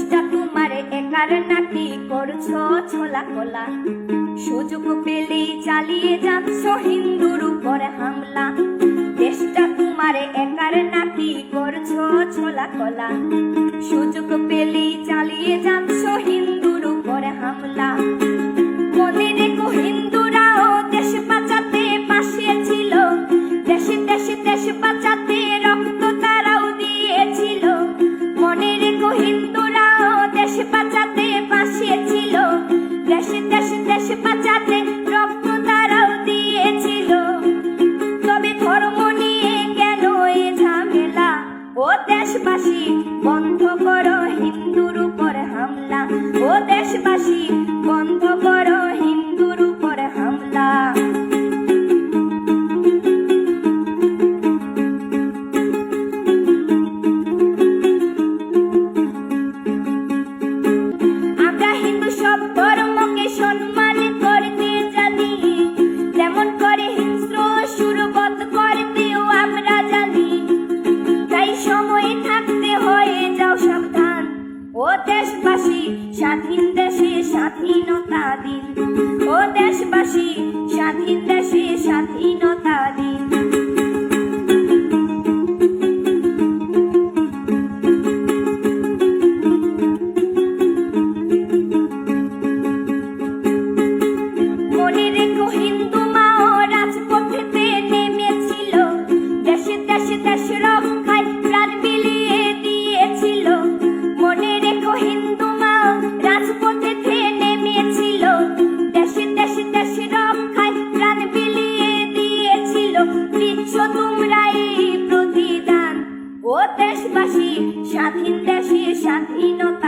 দেশটা তোমার একার নাকি করছো ছোলা কোলা। সুযোগ পেলেই চালিয়ে যাচ্ছ হিন্দুর উপর হামলা। দেশটা তোমার একার নাকি করছো ছোলা কোলা। সুযোগ পেলেই চালিয়ে যাচ্ছ হিন্দুর উপর হামলা। মনে রেখো হিন্দুরাও দেশ বাঁচাতে পাশে ছিল। দেশে দেশে দেশ বাঁচাতে রক্ত তারাও দিয়েছিল। মনে রেখো হিন্দুরাও দেশ বাঁচাতে পাশে ছিল। দেশে দেশে দেশ বাঁচাতে রক্ত তারাও দিয়েছিল। তবে ধর্ম নিয়ে কেন এ ঝামেলা? ও দেশবাসী বন্ধ করো হিন্দুর উপর হামলা। ও দেশবাসী বন্ধ করো হিন্দুর উপর হামলা। আমরা হিন্দু সব ধর্মকে সম্মান করতে জানি। যেমন করে হিংস্র সুরবধ করতেও আমরা জানি। তাই সময় থাকতে হয়ে যাও সাবধান। ও দেশবাসী স্বাধীন দেশে স্বাধীনতা দিন। ও দেশবাসী স্বাধীন দেশে স্বাধীনতা দিন। মনে রেখো হিন্দু মাও রাজপথেতে নেমেছিল। দেশে দেশে দেশ রক্ষায় প্রাণ বিলিয়ে দিয়েছিল। মনে রেখো হিন্দু মাও রাজপথেতে নেমেছিল। দেশে দেশে দেশ রক্ষায় প্রাণ বিলিয়ে দিয়েছিল। দিচ্ছ তোমরা এই প্রতিদান। ও দেশবাসী স্বাধীন দেশে স্বাধীনতা